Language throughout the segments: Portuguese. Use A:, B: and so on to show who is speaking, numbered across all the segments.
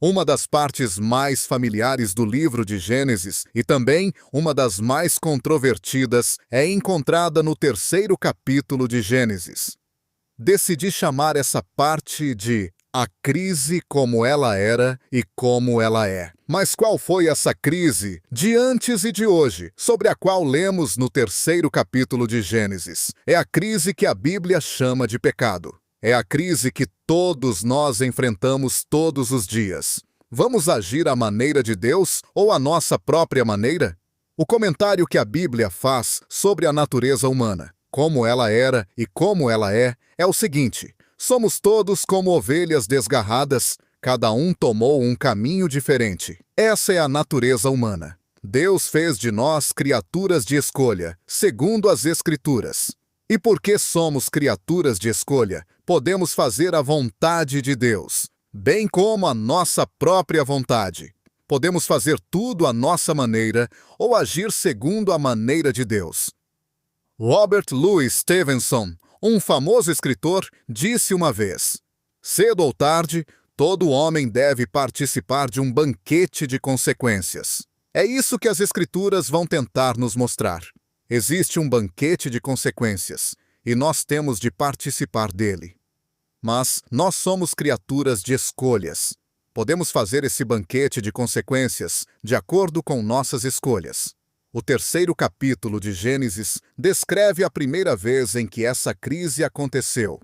A: Uma das partes mais familiares do livro de Gênesis e também uma das mais controvertidas é encontrada no terceiro capítulo de Gênesis. Decidi chamar essa parte de A Crise Como Ela Era e Como Ela É. Mas qual foi essa crise de antes e de hoje, sobre a qual lemos no terceiro capítulo de Gênesis? É a crise que a Bíblia chama de pecado. É a crise que todos nós enfrentamos todos os dias. Vamos agir à maneira de Deus ou à nossa própria maneira? O comentário que a Bíblia faz sobre a natureza humana, como ela era e como ela é o seguinte: somos todos como ovelhas desgarradas, cada um tomou um caminho diferente. Essa é a natureza humana. Deus fez de nós criaturas de escolha, segundo as Escrituras. E porque somos criaturas de escolha, podemos fazer a vontade de Deus, bem como a nossa própria vontade. Podemos fazer tudo à nossa maneira ou agir segundo a maneira de Deus. Robert Louis Stevenson, um famoso escritor, disse uma vez: cedo ou tarde, todo homem deve participar de um banquete de consequências. É isso que as Escrituras vão tentar nos mostrar. Existe um banquete de consequências, e nós temos de participar dele. Mas nós somos criaturas de escolhas. Podemos fazer esse banquete de consequências de acordo com nossas escolhas. O terceiro capítulo de Gênesis descreve a primeira vez em que essa crise aconteceu.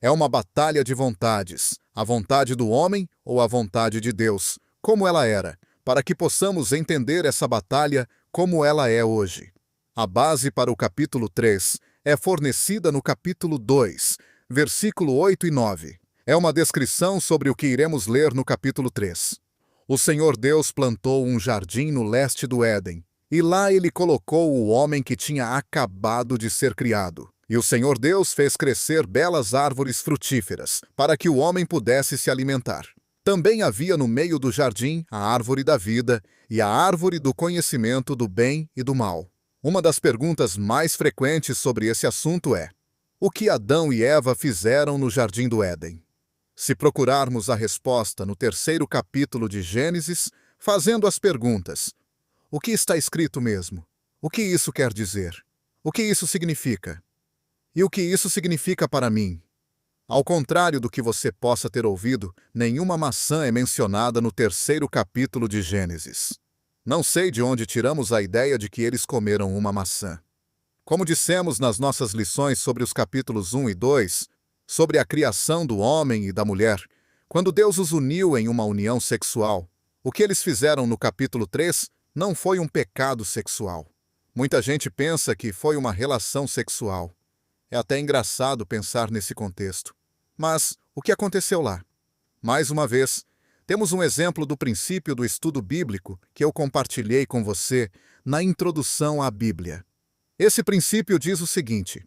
A: É uma batalha de vontades, a vontade do homem ou a vontade de Deus, como ela era, para que possamos entender essa batalha como ela é hoje. A base para o capítulo 3 é fornecida no capítulo 2, versículo 8 e 9. É uma descrição sobre o que iremos ler no capítulo 3. O Senhor Deus plantou um jardim no leste do Éden, e lá ele colocou o homem que tinha acabado de ser criado. E o Senhor Deus fez crescer belas árvores frutíferas, para que o homem pudesse se alimentar. Também havia no meio do jardim a árvore da vida e a árvore do conhecimento do bem e do mal. Uma das perguntas mais frequentes sobre esse assunto é: o que Adão e Eva fizeram no jardim do Éden? Se procurarmos a resposta no terceiro capítulo de Gênesis, fazendo as perguntas: o que está escrito mesmo? O que isso quer dizer? O que isso significa? E o que isso significa para mim? Ao contrário do que você possa ter ouvido, nenhuma maçã é mencionada no terceiro capítulo de Gênesis. Não sei de onde tiramos a ideia de que eles comeram uma maçã. Como dissemos nas nossas lições sobre os capítulos 1 e 2, sobre a criação do homem e da mulher, quando Deus os uniu em uma união sexual, o que eles fizeram no capítulo 3 não foi um pecado sexual. Muita gente pensa que foi uma relação sexual. É até engraçado pensar nesse contexto. Mas o que aconteceu lá? Mais uma vez, temos um exemplo do princípio do estudo bíblico que eu compartilhei com você na introdução à Bíblia. Esse princípio diz o seguinte: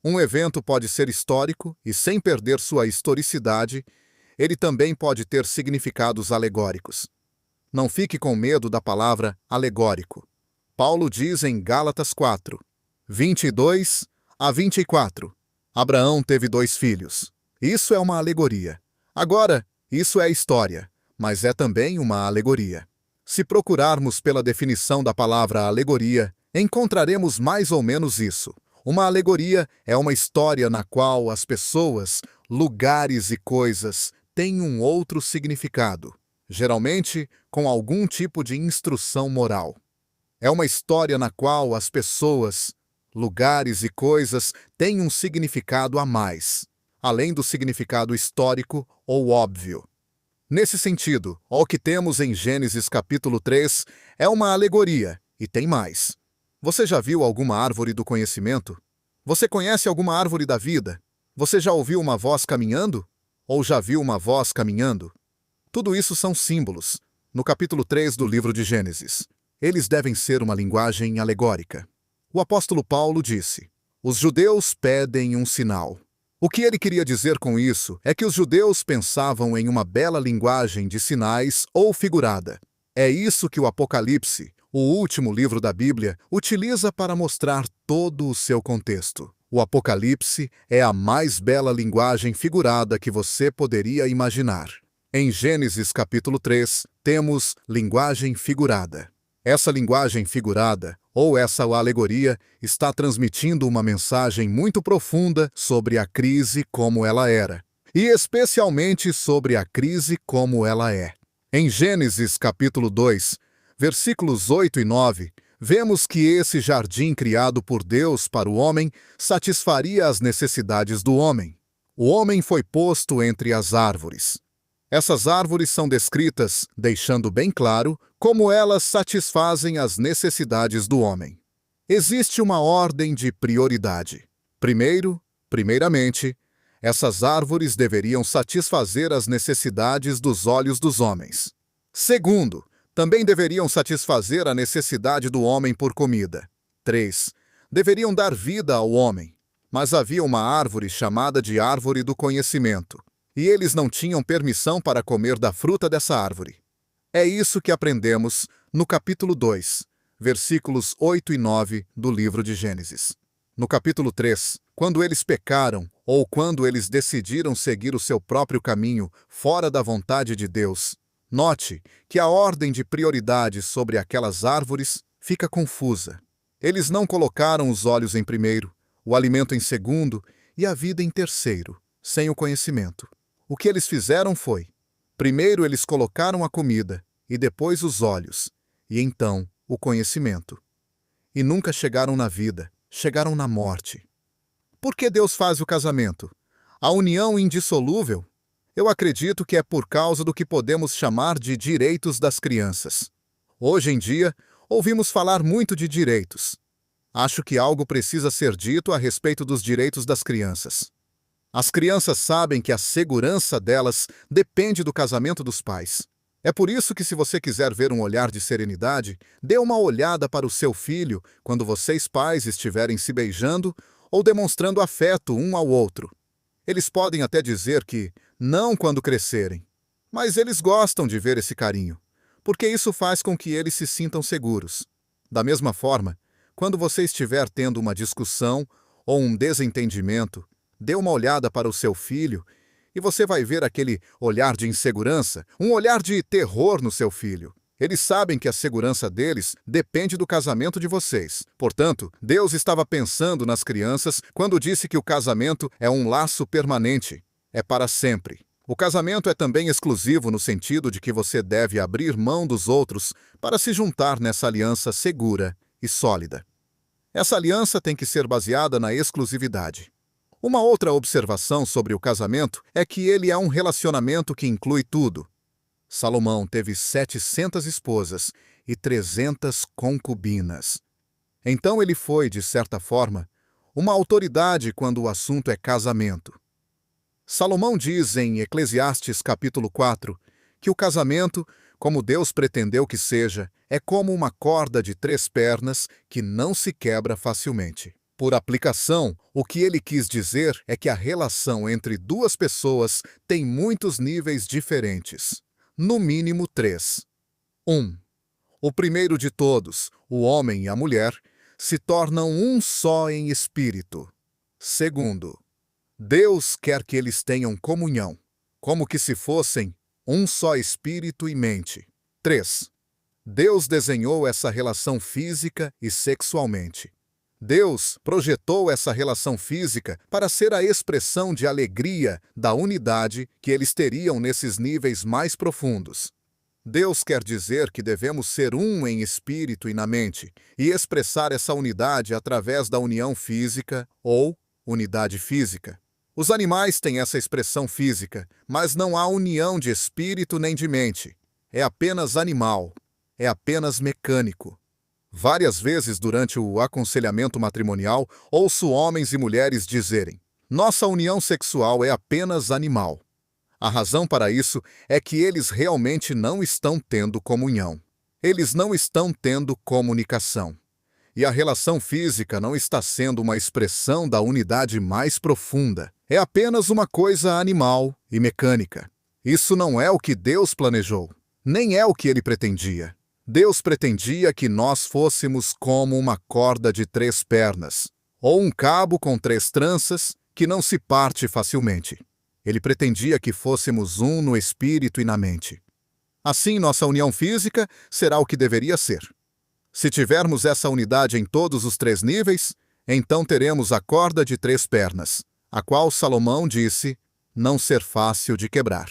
A: um evento pode ser histórico e, sem perder sua historicidade, ele também pode ter significados alegóricos. Não fique com medo da palavra alegórico. Paulo diz em Gálatas 4, 22 a 24, Abraão teve 2 filhos. Isso é uma alegoria. Agora, isso é história, mas é também uma alegoria. Se procurarmos pela definição da palavra alegoria, encontraremos mais ou menos isso. Uma alegoria é uma história na qual as pessoas, lugares e coisas têm um outro significado, geralmente com algum tipo de instrução moral. É uma história na qual as pessoas, lugares e coisas têm um significado a mais, além do significado histórico ou óbvio. Nesse sentido, o que temos em Gênesis capítulo 3 é uma alegoria, e tem mais. Você já viu alguma árvore do conhecimento? Você conhece alguma árvore da vida? Você já ouviu uma voz caminhando? Ou já viu uma voz caminhando? Tudo isso são símbolos, no capítulo 3 do livro de Gênesis. Eles devem ser uma linguagem alegórica. O apóstolo Paulo disse: os judeus pedem um sinal. O que ele queria dizer com isso é que os judeus pensavam em uma bela linguagem de sinais ou figurada. É isso que o Apocalipse, o último livro da Bíblia, utiliza para mostrar todo o seu contexto. O Apocalipse é a mais bela linguagem figurada que você poderia imaginar. Em Gênesis capítulo 3, temos linguagem figurada. Essa linguagem figurada, ou essa alegoria, está transmitindo uma mensagem muito profunda sobre a crise como ela era, e especialmente sobre a crise como ela é. Em Gênesis capítulo 2, versículos 8 e 9, vemos que esse jardim criado por Deus para o homem satisfaria as necessidades do homem. O homem foi posto entre as árvores. Essas árvores são descritas, deixando bem claro como elas satisfazem as necessidades do homem. Existe uma ordem de prioridade. Primeiramente, essas árvores deveriam satisfazer as necessidades dos olhos dos homens. Segundo, também deveriam satisfazer a necessidade do homem por comida. 3. Deveriam dar vida ao homem. Mas havia uma árvore chamada de árvore do conhecimento, e eles não tinham permissão para comer da fruta dessa árvore. É isso que aprendemos no capítulo 2, versículos 8 e 9 do livro de Gênesis. No capítulo 3, quando eles pecaram, ou quando eles decidiram seguir o seu próprio caminho fora da vontade de Deus, note que a ordem de prioridade sobre aquelas árvores fica confusa. Eles não colocaram os olhos em primeiro, o alimento em segundo e a vida em terceiro, sem o conhecimento. O que eles fizeram foi: primeiro eles colocaram a comida, e depois os olhos, e então o conhecimento. E nunca chegaram na vida, chegaram na morte. Por que Deus faz o casamento? A união indissolúvel? Eu acredito que é por causa do que podemos chamar de direitos das crianças. Hoje em dia, ouvimos falar muito de direitos. Acho que algo precisa ser dito a respeito dos direitos das crianças. As crianças sabem que a segurança delas depende do casamento dos pais. É por isso que, se você quiser ver um olhar de serenidade, dê uma olhada para o seu filho quando vocês pais estiverem se beijando ou demonstrando afeto um ao outro. Eles podem até dizer que não quando crescerem, mas eles gostam de ver esse carinho, porque isso faz com que eles se sintam seguros. Da mesma forma, quando você estiver tendo uma discussão ou um desentendimento, dê uma olhada para o seu filho e você vai ver aquele olhar de insegurança, um olhar de terror no seu filho. Eles sabem que a segurança deles depende do casamento de vocês. Portanto, Deus estava pensando nas crianças quando disse que o casamento é um laço permanente, é para sempre. O casamento é também exclusivo no sentido de que você deve abrir mão dos outros para se juntar nessa aliança segura e sólida. Essa aliança tem que ser baseada na exclusividade. Uma outra observação sobre o casamento é que ele é um relacionamento que inclui tudo. Salomão teve 700 esposas e 300 concubinas. Então ele foi, de certa forma, uma autoridade quando o assunto é casamento. Salomão diz em Eclesiastes capítulo 4 que o casamento, como Deus pretendeu que seja, é como uma corda de 3 pernas que não se quebra facilmente. Por aplicação, o que ele quis dizer é que a relação entre 2 pessoas tem muitos níveis diferentes. No mínimo 3. 1. O primeiro de todos, o homem e a mulher, se tornam um só em espírito. Segundo, Deus quer que eles tenham comunhão, como que se fossem um só espírito e mente. 3. Deus desenhou essa relação física e sexualmente. Deus projetou essa relação física para ser a expressão de alegria da unidade que eles teriam nesses níveis mais profundos. Deus quer dizer que devemos ser um em espírito e na mente e expressar essa unidade através da união física ou unidade física. Os animais têm essa expressão física, mas não há união de espírito nem de mente. É apenas animal, é apenas mecânico. Várias vezes durante o aconselhamento matrimonial, ouço homens e mulheres dizerem: nossa união sexual é apenas animal. A razão para isso é que eles realmente não estão tendo comunhão. Eles não estão tendo comunicação. E a relação física não está sendo uma expressão da unidade mais profunda. É apenas uma coisa animal e mecânica. Isso não é o que Deus planejou, nem é o que ele pretendia. Deus pretendia que nós fôssemos como uma corda de 3 pernas, ou um cabo com 3 tranças que não se parte facilmente. Ele pretendia que fôssemos um no espírito e na mente. Assim, nossa união física será o que deveria ser. Se tivermos essa unidade em todos os 3 níveis, então teremos a corda de 3 pernas, a qual Salomão disse não ser fácil de quebrar.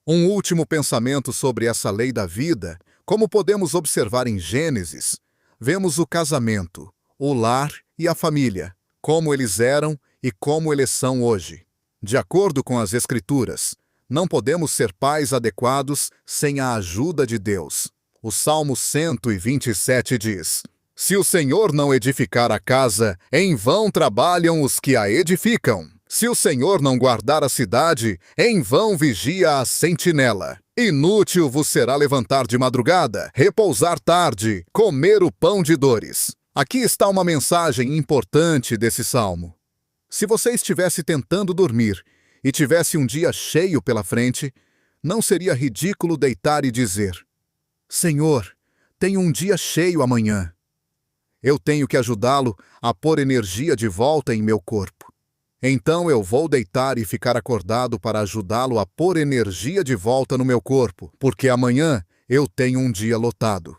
A: Um último pensamento sobre essa lei da vida, como podemos observar em Gênesis, vemos o casamento, o lar e a família, como eles eram e como eles são hoje. De acordo com as Escrituras, não podemos ser pais adequados sem a ajuda de Deus. O Salmo 127 diz: Se o Senhor não edificar a casa, em vão trabalham os que a edificam. Se o Senhor não guardar a cidade, em vão vigia a sentinela. Inútil vos será levantar de madrugada, repousar tarde, comer o pão de dores. Aqui está uma mensagem importante desse salmo. Se você estivesse tentando dormir e tivesse um dia cheio pela frente, não seria ridículo deitar e dizer: Senhor, tenho um dia cheio amanhã. Eu tenho que ajudá-lo a pôr energia de volta em meu corpo. Então eu vou deitar e ficar acordado para ajudá-lo a pôr energia de volta no meu corpo, porque amanhã eu tenho um dia lotado.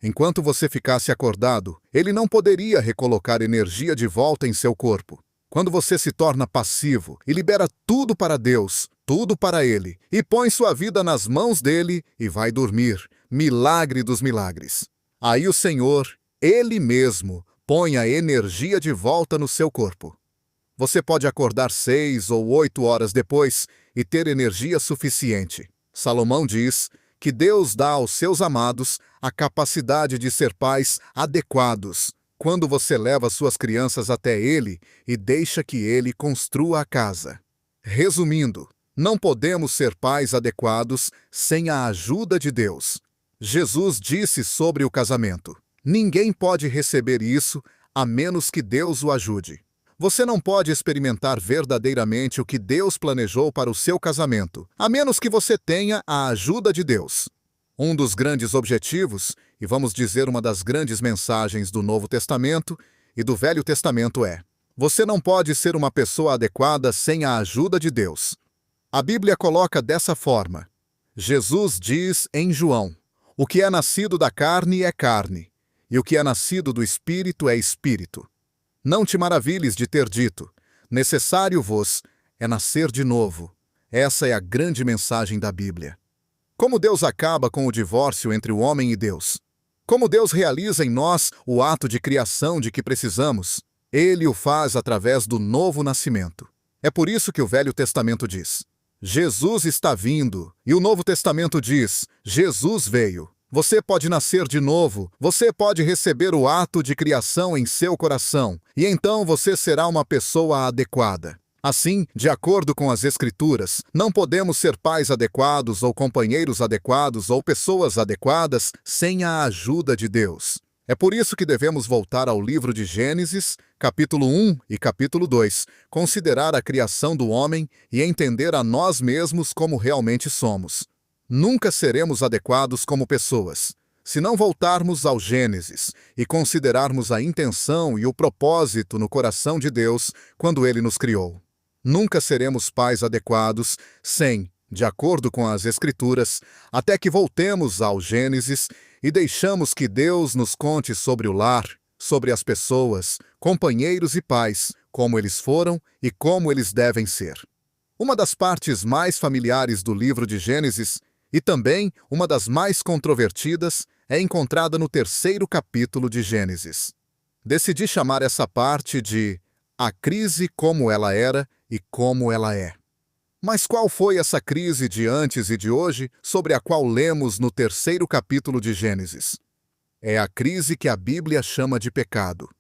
A: Enquanto você ficasse acordado, ele não poderia recolocar energia de volta em seu corpo. Quando você se torna passivo e libera tudo para Deus, tudo para Ele, e põe sua vida nas mãos dele e vai dormir, milagre dos milagres. Aí o Senhor, Ele mesmo, põe a energia de volta no seu corpo. Você pode acordar 6 ou 8 horas depois e ter energia suficiente. Salomão diz que Deus dá aos seus amados a capacidade de ser pais adequados, quando você leva suas crianças até Ele e deixa que Ele construa a casa. Resumindo, não podemos ser pais adequados sem a ajuda de Deus. Jesus disse sobre o casamento: ninguém pode receber isso a menos que Deus o ajude. Você não pode experimentar verdadeiramente o que Deus planejou para o seu casamento, a menos que você tenha a ajuda de Deus. Um dos grandes objetivos, e vamos dizer uma das grandes mensagens do Novo Testamento e do Velho Testamento é: você não pode ser uma pessoa adequada sem a ajuda de Deus. A Bíblia coloca dessa forma. Jesus diz em João: o que é nascido da carne é carne, e o que é nascido do Espírito é Espírito. Não te maravilhes de ter dito: necessário vos é nascer de novo. Essa é a grande mensagem da Bíblia. Como Deus acaba com o divórcio entre o homem e Deus? Como Deus realiza em nós o ato de criação de que precisamos? Ele o faz através do novo nascimento. É por isso que o Velho Testamento diz: Jesus está vindo, e o Novo Testamento diz: Jesus veio. Você pode nascer de novo, você pode receber o ato de criação em seu coração, e então você será uma pessoa adequada. Assim, de acordo com as Escrituras, não podemos ser pais adequados ou companheiros adequados ou pessoas adequadas sem a ajuda de Deus. É por isso que devemos voltar ao livro de Gênesis, capítulo 1 e capítulo 2, considerar a criação do homem e entender a nós mesmos como realmente somos. Nunca seremos adequados como pessoas, se não voltarmos ao Gênesis e considerarmos a intenção e o propósito no coração de Deus quando Ele nos criou. Nunca seremos pais adequados sem, de acordo com as Escrituras, até que voltemos ao Gênesis e deixamos que Deus nos conte sobre o lar, sobre as pessoas, companheiros e pais, como eles foram e como eles devem ser. Uma das partes mais familiares do livro de Gênesis, e também uma das mais controvertidas, é encontrada no 3º capítulo de Gênesis. Decidi chamar essa parte de A Crise Como Ela Era e Como Ela É. Mas qual foi essa crise de antes e de hoje sobre a qual lemos no 3º capítulo de Gênesis? É a crise que a Bíblia chama de pecado.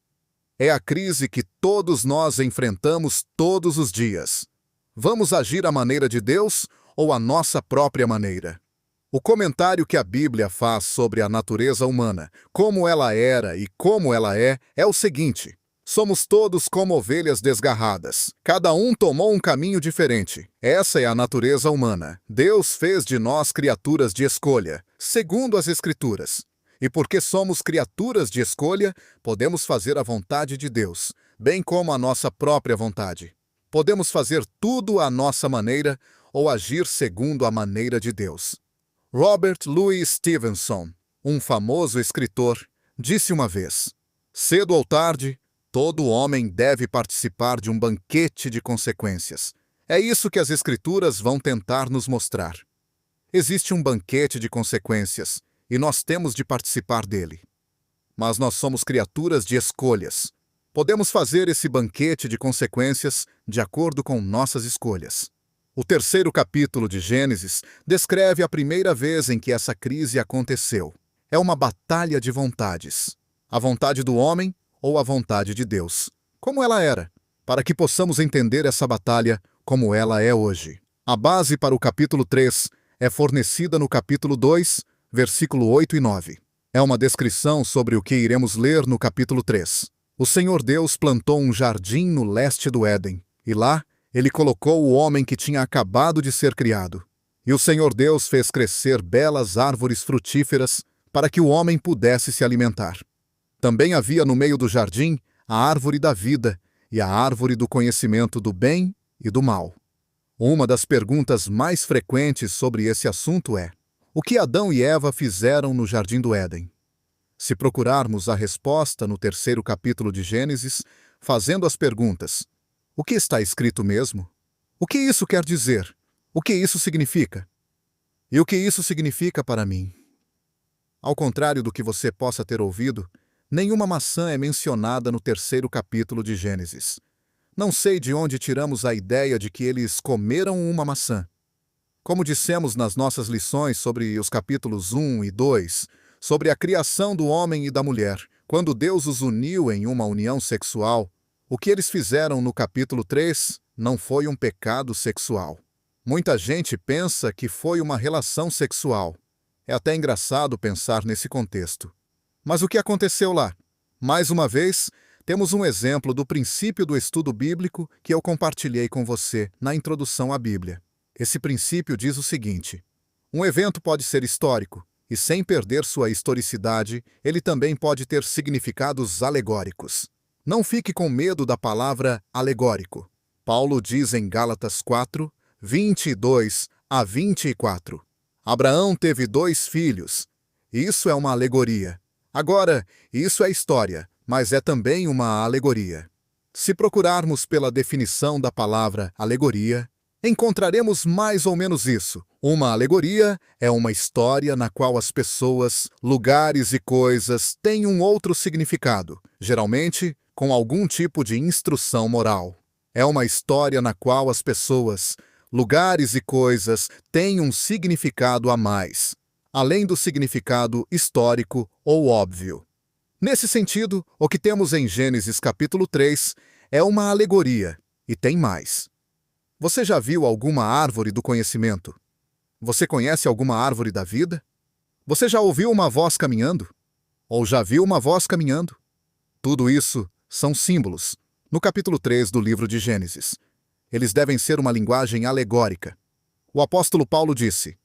A: É a crise que todos nós enfrentamos todos os dias. Vamos agir à maneira de Deus ou à nossa própria maneira? O comentário que a Bíblia faz sobre a natureza humana, como ela era e como ela é o seguinte: somos todos como ovelhas desgarradas. Cada um tomou um caminho diferente. Essa é a natureza humana. Deus fez de nós criaturas de escolha, segundo as Escrituras. E porque somos criaturas de escolha, podemos fazer a vontade de Deus, bem como a nossa própria vontade. Podemos fazer tudo à nossa maneira ou agir segundo a maneira de Deus. Robert Louis Stevenson, um famoso escritor, disse uma vez: cedo ou tarde, todo homem deve participar de um banquete de consequências. É isso que as Escrituras vão tentar nos mostrar. Existe um banquete de consequências e nós temos de participar dele. Mas nós somos criaturas de escolhas. Podemos fazer esse banquete de consequências de acordo com nossas escolhas. O terceiro capítulo de Gênesis descreve a primeira vez em que essa crise aconteceu. É uma batalha de vontades. A vontade do homem ou a vontade de Deus. Como ela era, para que possamos entender essa batalha como ela é hoje. A base para o capítulo 3 é fornecida no capítulo 2, versículo 8 e 9. É uma descrição sobre o que iremos ler no capítulo 3. O Senhor Deus plantou um jardim no leste do Éden, e lá ele colocou o homem que tinha acabado de ser criado. E o Senhor Deus fez crescer belas árvores frutíferas para que o homem pudesse se alimentar. Também havia no meio do jardim a árvore da vida e a árvore do conhecimento do bem e do mal. Uma das perguntas mais frequentes sobre esse assunto é: o que Adão e Eva fizeram no jardim do Éden? Se procurarmos a resposta no terceiro capítulo de Gênesis, fazendo as perguntas: o que está escrito mesmo? O que isso quer dizer? O que isso significa? E o que isso significa para mim? Ao contrário do que você possa ter ouvido, nenhuma maçã é mencionada no terceiro capítulo de Gênesis. Não sei de onde tiramos a ideia de que eles comeram uma maçã. Como dissemos nas nossas lições sobre os capítulos 1 e 2, sobre a criação do homem e da mulher, quando Deus os uniu em uma união sexual, o que eles fizeram no capítulo 3 não foi um pecado sexual. Muita gente pensa que foi uma relação sexual. É até engraçado pensar nesse contexto. Mas o que aconteceu lá? Mais uma vez, temos um exemplo do princípio do estudo bíblico que eu compartilhei com você na introdução à Bíblia. Esse princípio diz o seguinte: um evento pode ser histórico, e sem perder sua historicidade, ele também pode ter significados alegóricos. Não fique com medo da palavra alegórico. Paulo diz em Gálatas 4, 22 a 24. Abraão teve 2 filhos. Isso é uma alegoria. Agora, isso é história, mas é também uma alegoria. Se procurarmos pela definição da palavra alegoria, encontraremos mais ou menos isso. Uma alegoria é uma história na qual as pessoas, lugares e coisas têm um outro significado, geralmente com algum tipo de instrução moral. É uma história na qual as pessoas, lugares e coisas têm um significado a mais, além do significado histórico ou óbvio. Nesse sentido, o que temos em Gênesis capítulo 3 é uma alegoria, e tem mais. Você já viu alguma árvore do conhecimento? Você conhece alguma árvore da vida? Você já ouviu uma voz caminhando? Ou já viu uma voz caminhando? Tudo isso são símbolos, no capítulo 3 do livro de Gênesis. Eles devem ser uma linguagem alegórica. O apóstolo Paulo disse: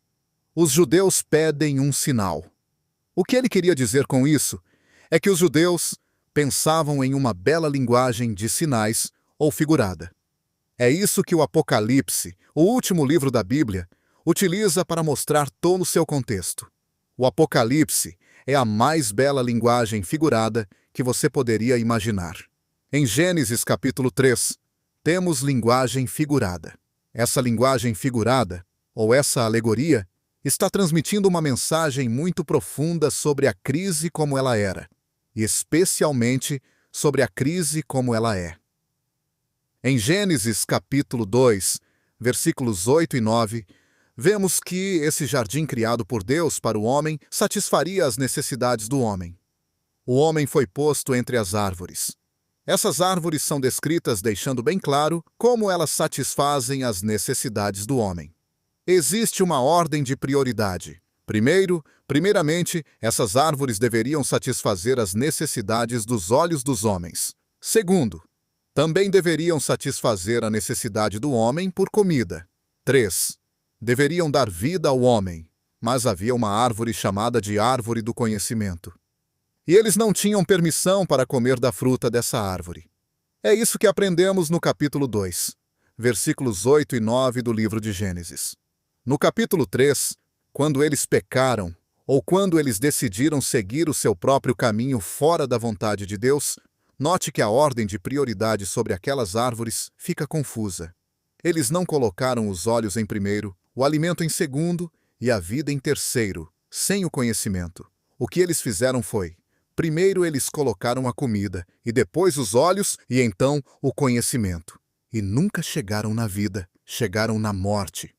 A: os judeus pedem um sinal. O que ele queria dizer com isso é que os judeus pensavam em uma bela linguagem de sinais ou figurada. É isso que o Apocalipse, o último livro da Bíblia, utiliza para mostrar todo o seu contexto. O Apocalipse é a mais bela linguagem figurada que você poderia imaginar. Em Gênesis capítulo 3, temos linguagem figurada. Essa linguagem figurada, ou essa alegoria, está transmitindo uma mensagem muito profunda sobre a crise como ela era, e especialmente sobre a crise como ela é. Em Gênesis capítulo 2, versículos 8 e 9, vemos que esse jardim criado por Deus para o homem satisfaria as necessidades do homem. O homem foi posto entre as árvores. Essas árvores são descritas deixando bem claro como elas satisfazem as necessidades do homem. Existe uma ordem de prioridade. Primeiramente, essas árvores deveriam satisfazer as necessidades dos olhos dos homens. Segundo, também deveriam satisfazer a necessidade do homem por comida. 3. Deveriam dar vida ao homem, mas havia uma árvore chamada de árvore do conhecimento. E eles não tinham permissão para comer da fruta dessa árvore. É isso que aprendemos no capítulo 2. versículos 8 e 9 do livro de Gênesis. No capítulo 3, quando eles pecaram, ou quando eles decidiram seguir o seu próprio caminho fora da vontade de Deus, note que a ordem de prioridade sobre aquelas árvores fica confusa. Eles não colocaram os olhos em primeiro, o alimento em segundo e a vida em terceiro, sem o conhecimento. O que eles fizeram foi: primeiro eles colocaram a comida, e depois os olhos, e então o conhecimento. E nunca chegaram na vida, chegaram na morte.